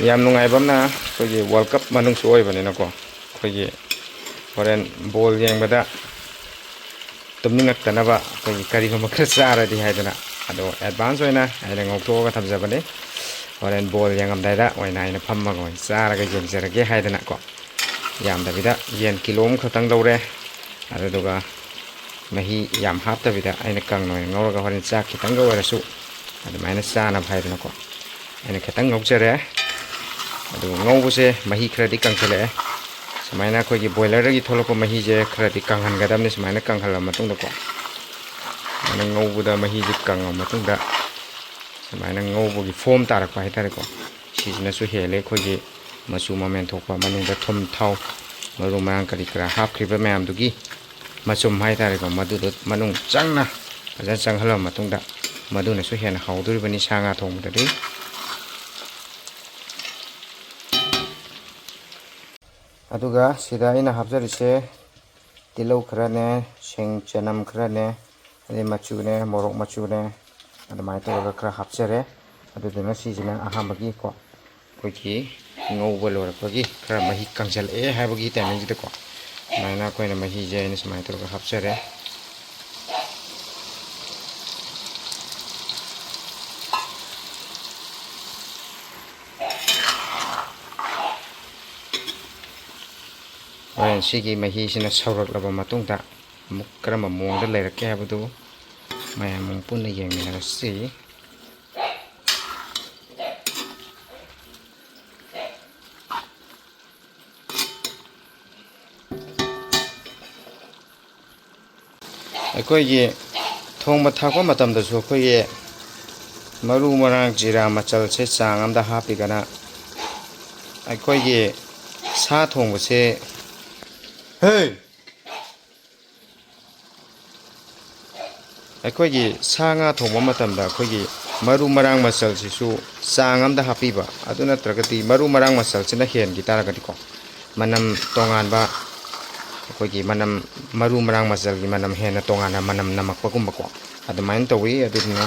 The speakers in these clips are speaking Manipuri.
ꯌꯥꯝ ꯅꯨꯡꯉꯥꯏꯕꯝꯅ ꯑꯩꯈꯣꯏꯒꯤ ꯋꯥꯔꯜ ꯀꯞ ꯃꯅꯨꯡꯁꯨ ꯑꯣꯏꯕꯅꯤꯅꯀꯣ ꯑꯩꯈꯣꯏꯒꯤ ꯍꯣꯔꯦꯟ ꯕꯣꯜ ꯌꯦꯡꯕꯗ ꯇꯨꯝꯅꯤꯡꯉꯛꯇꯅꯕ ꯑꯩꯈꯣꯏꯒꯤ ꯀꯔꯤꯒꯨꯝꯕ ꯈꯔ ꯆꯥꯔꯗꯤ ꯍꯥꯏꯗꯅ ꯑꯗꯣ ꯑꯦꯗꯚꯥꯟꯁ ꯑꯣꯏꯅ ꯑꯩꯅ ꯉꯧꯊꯣꯛꯑꯒ ꯊꯝꯖꯕꯅꯤ ꯍꯣꯔꯦꯟ ꯕꯣꯜ ꯌꯦꯡꯉꯝꯗꯥꯏꯗ ꯑꯣꯏꯅ ꯑꯩꯅ ꯐꯝꯃꯒ ꯑꯣꯏꯅ ꯆꯥꯔꯒ ꯌꯦꯡꯖꯔꯒꯦ ꯍꯥꯏꯗꯅꯀꯣ ꯌꯥꯝꯗꯕꯤꯗ ꯌꯦꯟ ꯀꯤꯂꯣ ꯑꯃꯈꯛꯇꯪ ꯂꯧꯔꯦ ꯑꯗꯨꯗꯨꯒ ꯃꯍꯤ ꯌꯥꯝ ꯍꯥꯞꯇꯕꯤꯗ ꯑꯩꯅ ꯀꯪꯅ ꯑꯣꯏꯅ ꯉꯧꯔꯒ ꯍꯣꯔꯦꯟ ꯆꯥꯛ ꯈꯤꯇꯪꯒ ꯑꯣꯏꯔꯁꯨ ꯑꯗꯨꯃꯥꯏꯅ ꯆꯥꯅꯕ ꯍꯥꯏꯗꯅꯀꯣ ꯑꯩꯅ ꯈꯤꯇꯪ ꯉꯧꯖꯔꯦ ꯑꯗꯨ ꯉꯧꯕꯁꯦ ꯃꯍꯤ ꯈꯔꯗꯤ ꯀꯪꯁꯤꯜꯂꯛꯑꯦ ꯁꯨꯃꯥꯏꯅ ꯑꯩꯈꯣꯏꯒꯤ ꯕꯣꯏꯂꯔꯗꯒꯤ ꯊꯣꯛꯂꯛꯄ ꯃꯍꯤꯁꯦ ꯈꯔꯗꯤ ꯀꯪꯍꯟꯒꯗꯕꯅꯤ ꯁꯨꯃꯥꯏꯅ ꯀꯪꯍꯜꯂ ꯃꯇꯨꯡꯗꯀꯣ ꯁꯨꯃꯥꯏꯅ ꯉꯧꯕꯗ ꯃꯍꯤꯁꯦ ꯀꯪꯉ ꯃꯇꯨꯡꯗ ꯁꯨꯃꯥꯏꯅ ꯉꯧꯕꯒꯤ ꯐꯣꯝ ꯇꯥꯔꯛꯄ ꯍꯥꯏꯇꯥꯔꯦꯀꯣ ꯁꯤꯁꯤꯅꯁꯨ ꯍꯦꯜꯂꯦ ꯑꯩꯈꯣꯏꯒꯤ ꯃꯆꯨ ꯃꯃꯦꯟ ꯊꯣꯛꯄ ꯃꯅꯨꯡꯗ ꯊꯨꯝ ꯊꯥꯎ ꯃꯔꯨ ꯃꯔꯥꯡ ꯀꯔꯤ ꯀꯔꯥ ꯍꯥꯞꯈ꯭ꯔꯤꯕ ꯃꯌꯥꯝꯗꯨꯒꯤ ꯃꯆꯨꯝ ꯍꯥꯏꯇꯥꯔꯦꯀꯣ ꯃꯗꯨꯗꯣ ꯃꯅꯨꯡ ꯆꯪꯅ ꯐꯖꯅ ꯆꯪꯍꯜꯂꯕ ꯃꯇꯨꯡꯗ ꯃꯗꯨꯅꯁꯨ ꯍꯦꯟꯅ ꯍꯥꯎꯗꯣꯔꯤꯕꯅꯤ ꯁꯥ ꯉꯥ ꯊꯣꯡꯕꯗꯗꯤ ꯑꯗꯨꯒ ꯁꯤꯗ ꯑꯩꯅ ꯍꯥꯞꯆꯔꯤꯁꯦ ꯇꯤꯜꯍꯧ ꯈꯔꯅꯦ ꯁꯤꯡ ꯆꯅꯝ ꯈꯔꯅꯦ ꯑꯗꯩ ꯃꯆꯨꯅꯦ ꯃꯣꯔꯣꯛ ꯃꯆꯨꯅꯦ ꯑꯗꯨꯃꯥꯏꯅ ꯇꯧꯔꯒ ꯈꯔ ꯍꯥꯞꯆꯔꯦ ꯑꯗꯨꯗꯨꯅ ꯁꯤꯁꯤꯅ ꯑꯍꯥꯟꯕꯒꯤꯀꯣ ꯑꯩꯈꯣꯏꯒꯤ ꯉꯧꯕ ꯂꯣꯏꯔꯛꯄꯒꯤ ꯈꯔ ꯃꯍꯤ ꯀꯪꯁꯤꯜꯂꯛꯑꯦ ꯍꯥꯏꯕꯒꯤ ꯇꯥꯏꯃꯤꯡꯁꯤꯗꯀꯣ ꯁꯨꯃꯥꯏꯅ ꯑꯩꯈꯣꯏꯅ ꯃꯍꯤꯁꯦ ꯑꯩꯅ ꯁꯨꯃꯥꯏꯅ ꯇꯧꯔꯒ ꯍꯥꯞꯆꯔꯦ ꯍꯣꯔꯦꯟ ꯁꯤꯒꯤ ꯃꯍꯤꯁꯤꯅ ꯁꯧꯔꯛꯂꯕ ꯃꯇꯨꯡꯗ ꯑꯃꯨꯛ ꯀꯔꯝꯕ ꯃꯑꯣꯡꯗ ꯂꯩꯔꯛꯀꯦ ꯍꯥꯏꯕꯗꯨ ꯃꯌꯥꯝ ꯑꯃꯨꯛ ꯄꯨꯟꯅ ꯌꯦꯡꯃꯤꯟꯅꯔꯁꯤ ꯑꯩꯈꯣꯏꯒꯤ ꯊꯣꯡꯕ ꯊꯥꯛꯄ ꯃꯇꯝꯗꯁꯨ ꯑꯩꯈꯣꯏꯒꯤ ꯃꯔꯨ ꯃꯔꯥꯡ ꯖꯤꯔꯥ ꯃꯆꯜꯁꯦ ꯆꯥꯡ ꯑꯃꯗ ꯍꯥꯞꯄꯤꯒꯅ ꯑꯩꯈꯣꯏꯒꯤ ꯁꯥ ꯊꯣꯡꯕꯁꯦ ꯑꯩꯈꯣꯏꯒꯤ ꯁꯥ ꯉꯥ ꯊꯣꯡꯕ ꯃꯇꯝꯗ ꯑꯩꯈꯣꯏꯒꯤ ꯃꯔꯨ ꯃꯔꯥꯡ ꯃꯆꯜꯁꯤꯁꯨ ꯆꯥꯡ ꯑꯃꯗ ꯍꯥꯞꯄꯤꯕ ꯑꯗꯨ ꯅꯠꯇ꯭ꯔꯒꯗꯤ ꯃꯔꯨ ꯃꯔꯥꯡ ꯃꯆꯜꯁꯤꯅ ꯍꯦꯟꯈꯤ ꯇꯥꯔꯒꯗꯤꯀꯣ ꯃꯅꯝ ꯇꯣꯉꯥꯟꯕ ꯑꯩꯈꯣꯏꯒꯤ ꯃꯅꯝ ꯃꯔꯨ ꯃꯔꯥꯡ ꯃꯆꯜꯒꯤ ꯃꯅꯝ ꯍꯦꯟꯅ ꯇꯣꯉꯥꯟꯅ ꯃꯅꯝ ꯅꯝꯃꯛꯄꯒꯨꯝꯕꯀꯣ ꯑꯗꯨꯃꯥꯏꯅ ꯇꯧꯋꯤ ꯑꯗꯨꯗꯨꯅ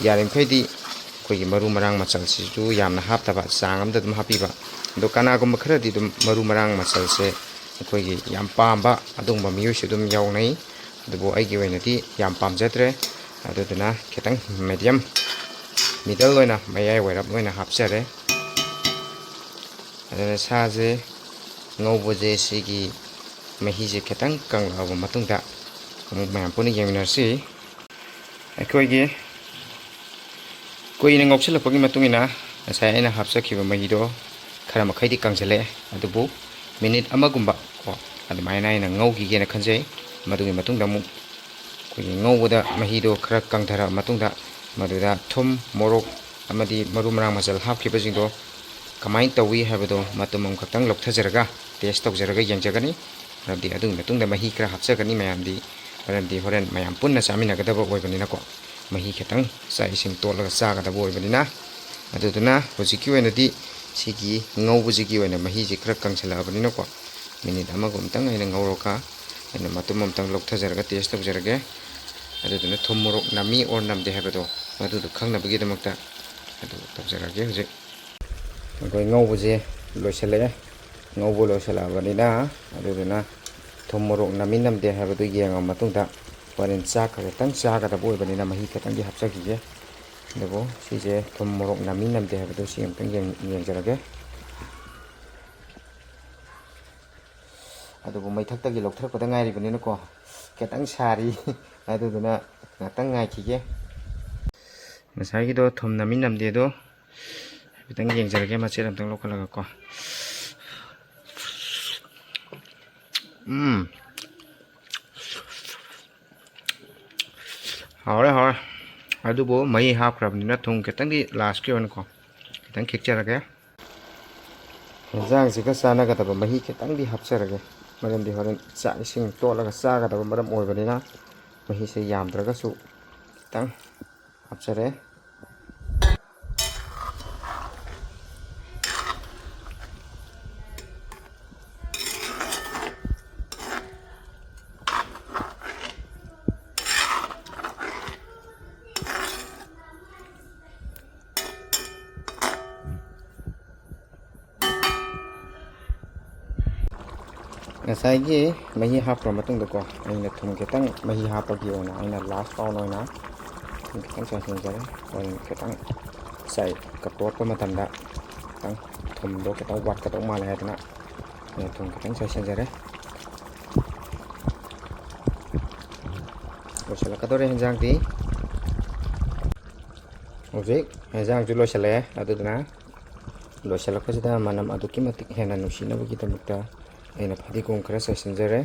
ꯌꯥꯔꯤꯃꯈꯩꯗꯤ ꯑꯩꯈꯣꯏꯒꯤ ꯃꯔꯨ ꯃꯔꯥꯡ ꯃꯆꯜꯁꯤꯁꯨ ꯌꯥꯝꯅ ꯍꯥꯞꯇꯕ ꯆꯥꯡ ꯑꯃꯗ ꯑꯗꯨꯝ ꯍꯥꯞꯄꯤꯕ ꯑꯗꯣ ꯀꯅꯥꯒꯨꯝꯕ ꯈꯔꯗꯤ ꯑꯗꯨꯝ ꯃꯔꯨ ꯃꯔꯥꯡ ꯃꯆꯜꯁꯦ ꯑꯩꯈꯣꯏꯒꯤ ꯌꯥꯝ ꯄꯥꯝꯕ ꯑꯗꯨꯒꯨꯝꯕ ꯃꯤꯑꯣꯏꯁꯨ ꯑꯗꯨꯝ ꯌꯥꯎꯅꯩ ꯑꯗꯨꯕꯨ ꯑꯩꯒꯤ ꯑꯣꯏꯅꯗꯤ ꯌꯥꯝ ꯄꯥꯝꯖꯗ꯭ꯔꯦ ꯑꯗꯨꯗꯨꯅ ꯈꯤꯇꯪ ꯃꯤꯗꯜ ꯑꯣꯏꯅ ꯃꯌꯥꯏ ꯑꯣꯏꯔꯞ ꯑꯣꯏꯅ ꯍꯥꯞꯆꯔꯦ ꯑꯗꯨꯅ ꯁꯥꯁꯦ ꯉꯧꯕꯁꯦ ꯁꯤꯒꯤ ꯃꯍꯤꯁꯦ ꯈꯤꯇꯪ ꯀꯪꯂꯛꯑꯕ ꯃꯇꯨꯡꯗ ꯑꯃꯨꯛ ꯃꯌꯥꯝ ꯄꯨꯟꯅ ꯌꯦꯡꯃꯤꯟꯅꯔꯁꯤ ꯑꯩꯈꯣꯏꯒꯤ ꯀꯨꯏꯅ ꯉꯧꯁꯤꯜꯂꯛꯄꯒꯤ ꯃꯇꯨꯡ ꯏꯟꯅ ꯉꯁꯥꯏ ꯑꯩꯅ ꯍꯥꯞꯆꯈꯤꯕ ꯃꯍꯤꯗꯣ ꯈꯔ ꯃꯈꯩꯗꯤ ꯀꯪꯁꯤꯜꯂꯛꯑꯦ ꯑꯗꯨꯕꯨ ꯃꯤꯅꯤꯠ ꯑꯃꯒꯨꯝꯕ ꯑꯗꯨꯃꯥꯏꯅ ꯑꯩꯅ ꯉꯧꯈꯤꯒꯦꯅ ꯈꯟꯖꯩ ꯃꯗꯨꯒꯤ ꯃꯇꯨꯡꯗ ꯑꯃꯨꯛ ꯑꯩꯈꯣꯏꯒꯤ ꯉꯧꯕꯗ ꯃꯍꯤꯗꯣ ꯈꯔ ꯀꯪꯊꯔꯛꯑ ꯃꯇꯨꯡꯗ ꯃꯗꯨꯗ ꯊꯨꯝ ꯃꯣꯔꯣꯛ ꯑꯃꯗꯤ ꯃꯔꯨ ꯃꯔꯥꯡ ꯃꯆꯜ ꯍꯥꯞꯈꯤꯕꯁꯤꯡꯗꯣ ꯀꯃꯥꯏꯅ ꯇꯧꯋꯤ ꯍꯥꯏꯕꯗꯣ ꯃꯇꯨꯝ ꯑꯃꯈꯛꯇꯪ ꯂꯧꯊꯖꯔꯒ ꯇꯦꯁ ꯇꯧꯖꯔꯒ ꯌꯦꯡꯖꯒꯅꯤ ꯃꯔꯝꯗꯤ ꯑꯗꯨꯒꯤ ꯃꯇꯨꯡꯗ ꯃꯍꯤ ꯈꯔ ꯍꯥꯞꯆꯒꯅꯤ ꯃꯔꯝꯗꯤ ꯍꯣꯔꯦꯟ ꯃꯌꯥꯝ ꯄꯨꯟꯅ ꯆꯥꯃꯤꯟꯅꯒꯗꯕ ꯑꯣꯏꯕꯅꯤꯅꯀꯣ ꯃꯍꯤ ꯈꯤꯇꯪ ꯆꯥꯛ ꯏꯁꯤꯡ ꯇꯣꯠꯂꯒ ꯆꯥꯒꯗꯕ ꯑꯣꯏꯕꯅꯤꯅ ꯑꯗꯨꯗꯨꯅ ꯍꯧꯖꯤꯛꯀꯤ ꯑꯣꯏꯅꯗꯤ ꯁꯤꯒꯤ ꯉꯧꯕꯁꯤꯒꯤ ꯑꯣꯏꯅ ꯃꯍꯤꯁꯤ ꯈꯔ ꯀꯪꯁꯤꯜꯂꯛꯑꯕꯅꯤꯅꯀꯣ ꯃꯤꯅꯤꯠ ꯑꯃꯒꯨꯝꯇꯪ ꯑꯩꯅ ꯉꯧꯔꯒ ꯑꯩꯅ ꯃꯇꯨꯝ ꯑꯃꯇꯪ ꯂꯧꯊꯖꯔꯒ ꯇꯦꯁ ꯇꯧꯖꯔꯒꯦ ꯑꯗꯨꯗꯨꯅ ꯊꯨꯝ ꯃꯣꯔꯣꯛ ꯅꯝꯃꯤ ꯑꯣꯔ ꯅꯝꯗꯦ ꯍꯥꯏꯕꯗꯣ ꯃꯗꯨꯗꯣ ꯈꯪꯅꯕꯒꯤꯗꯃꯛꯇ ꯑꯗꯨ ꯇꯧꯖꯔꯒꯦ ꯍꯧꯖꯤꯛ ꯑꯩꯈꯣꯏ ꯉꯧꯕꯁꯦ ꯂꯣꯏꯁꯤꯜꯂꯛꯑꯦ ꯉꯧꯕ ꯂꯣꯏꯁꯤꯜꯂꯛꯑꯕꯅꯤꯅ ꯑꯗꯨꯗꯨꯅ ꯊꯨꯝ ꯃꯣꯔꯣꯛ ꯅꯝꯃꯤ ꯅꯝꯗꯦ ꯍꯥꯏꯕꯗꯨ ꯌꯦꯡꯉꯕ ꯃꯇꯨꯡꯗ ꯍꯣꯔꯦꯟ ꯆꯥꯛ ꯈꯛꯇꯪ ꯆꯥꯒꯗꯕ ꯑꯣꯏꯕꯅꯤꯅ ꯃꯍꯤ ꯈꯛꯇꯪꯗꯤ ꯍꯥꯞꯆꯈꯤꯒꯦ ꯑꯗꯨꯕꯨ ꯁꯤꯁꯦ ꯊꯨꯝ ꯃꯣꯔꯣꯛ ꯅꯝꯃꯤ ꯅꯝꯗꯦ ꯍꯥꯏꯕꯗꯨ ꯁꯤ ꯑꯃꯨꯛꯇꯪ ꯌꯦꯡꯖꯔꯒꯦ ꯑꯗꯨꯕꯨ ꯃꯩꯊꯛꯇꯒꯤ ꯂꯧꯊꯔꯛꯄꯗ ꯉꯥꯏꯔꯤꯕꯅꯤꯅꯀꯣ ꯈꯤꯇꯪ ꯁꯥꯔꯤ ꯑꯗꯨꯗꯨꯅ ꯉꯥꯛꯇꯪ ꯉꯥꯏꯈꯤꯒꯦ ꯉꯁꯥꯏꯒꯤꯗꯣ ꯊꯨꯝ ꯅꯝꯃꯤ ꯅꯝꯗꯦꯗꯣ ꯍꯥꯏꯐꯦꯠꯇꯪ ꯌꯦꯡꯖꯔꯒꯦ ꯃꯆꯦꯠ ꯑꯃꯇꯪ ꯂꯧꯈꯠꯂꯒꯀꯣ ꯍꯥꯎꯔꯦ ꯍꯥꯎꯔꯦ ꯑꯗꯨꯕꯨ ꯃꯍꯤ ꯍꯥꯞꯈ꯭ꯔꯕꯅꯤꯅ ꯊꯨꯝ ꯈꯤꯇꯪꯗꯤ ꯂꯥꯁꯀꯤ ꯑꯣꯏꯅꯀꯣ ꯈꯤꯇꯪ ꯈꯤꯛꯆꯔꯒꯦ ꯌꯦꯟꯖꯥꯡꯁꯤꯒ ꯆꯥꯟꯅꯒꯗꯕ ꯃꯍꯤ ꯈꯤꯇꯪꯗꯤ ꯍꯥꯞꯆꯔꯒꯦ ꯃꯔꯝꯗꯤ ꯍꯣꯔꯦꯟ ꯆꯥꯛ ꯏꯁꯤꯡ ꯇꯣꯠꯂꯒ ꯆꯥꯒꯗꯕ ꯃꯔꯝ ꯑꯣꯏꯕꯅꯤꯅ ꯃꯍꯤꯁꯦ ꯌꯥꯝꯗ꯭ꯔꯒꯁꯨ ꯈꯤꯇꯪ ꯍꯥꯞꯆꯔꯦ ꯉꯁꯥꯏꯒꯤ ꯃꯍꯤ ꯍꯥꯞꯄ ꯃꯇꯨꯡꯗꯀꯣ ꯑꯩꯅ ꯊꯨꯝ ꯈꯤꯇꯪ ꯃꯍꯤ ꯍꯥꯞꯄꯒꯤ ꯑꯣꯏꯅ ꯑꯩꯅ ꯂꯥꯁ ꯔꯥꯎꯟ ꯑꯣꯏꯅ ꯊꯨꯝ ꯈꯤꯇꯪ ꯆꯥꯏꯁꯤꯟꯖꯔꯦ. ꯍꯣꯔꯦꯟ ꯈꯤꯇꯪ ꯇꯣꯠꯄ ꯃꯇꯝꯗ ꯈꯤꯇꯪ ꯊꯨꯝꯗꯣ ꯈꯤꯇꯪ ꯋꯥꯠꯀꯗꯧ ꯃꯥꯜꯂꯦ ꯍꯥꯏꯗꯅ ꯑꯩꯅ ꯊꯨꯝ ꯈꯤꯇꯪ ꯆꯥꯏꯁꯤꯟꯖꯔꯦ. ꯂꯣꯏꯁꯤꯜꯂꯛꯀꯗꯧꯔꯦ ꯍꯦꯟꯖꯥꯡꯗꯤ. ꯍꯧꯖꯤꯛ ꯍꯦꯟꯖꯥꯡꯁꯨ ꯂꯣꯏꯁꯤꯜꯂꯛꯑꯦ. ꯑꯗꯨꯗꯨꯅ ꯂꯣꯏꯁꯤꯜꯂꯛꯄꯁꯤꯗ ꯃꯅꯝ ꯑꯗꯨꯛꯀꯤ ꯃꯇꯤꯛ ꯍꯦꯟꯅ ꯅꯨꯡꯁꯤꯅꯕꯒꯤꯗꯃꯛꯇ ꯑꯩꯅ ꯐꯗꯤꯒꯣꯝ ꯈꯔ ꯆꯥꯏꯁꯤꯟꯖꯔꯦ.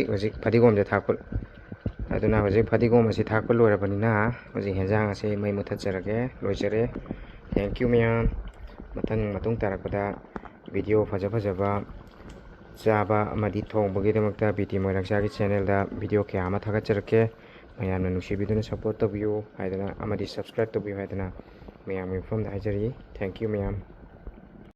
ꯍꯧꯖꯤꯛ ꯐꯗꯤꯒꯣꯝꯁꯦ ꯊꯥꯛꯄ ꯑꯗꯨꯅ ꯍꯧꯖꯤꯛ ꯐꯗꯤꯒꯣꯝ ꯑꯁꯤ ꯊꯥꯛꯄ ꯂꯣꯏꯔꯕꯅꯤꯅ ꯍꯧꯖꯤꯛ ꯍꯦꯟꯖꯥꯡ ꯑꯁꯤ ꯃꯩ ꯃꯨꯊꯠꯆꯔꯒꯦ. ꯂꯣꯏꯖꯔꯦ. ꯊꯦꯡꯛ ꯌꯨ ꯃꯌꯥꯝ. ꯃꯇꯨꯡ ꯇꯥꯔꯛꯄꯗ ꯚꯤꯗꯤꯑꯣ ꯐꯖꯕ ꯆꯥꯕ ꯑꯃꯗꯤ ꯊꯣꯡꯕꯒꯤꯗꯃꯛꯇ ꯕꯤ.ꯇꯤ. ꯃꯣꯏꯔꯥꯡꯆꯥꯒꯤ ꯆꯦꯅꯦꯜꯗ ꯚꯤꯗꯤꯑꯣ ꯀꯌꯥ ꯑꯃ ꯊꯥꯒꯠꯆꯔꯛꯀꯦ. ꯃꯌꯥꯝꯅ ꯅꯨꯡꯁꯤꯕꯤꯗꯨꯅ ꯁꯞꯄꯣꯔꯠ ꯇꯧꯕꯤꯌꯨ ꯍꯥꯏꯗꯅ ꯑꯃꯗꯤ ꯁꯕꯁꯀ꯭ꯔꯥꯏꯕ ꯇꯧꯕꯤꯌꯨ ꯍꯥꯏꯗꯅ ꯃꯌꯥꯝꯒꯤ ꯃꯐꯝꯗ ꯍꯥꯏꯖꯔꯤ. ꯊꯦꯡꯛ ꯌꯨ ꯃꯌꯥꯝ.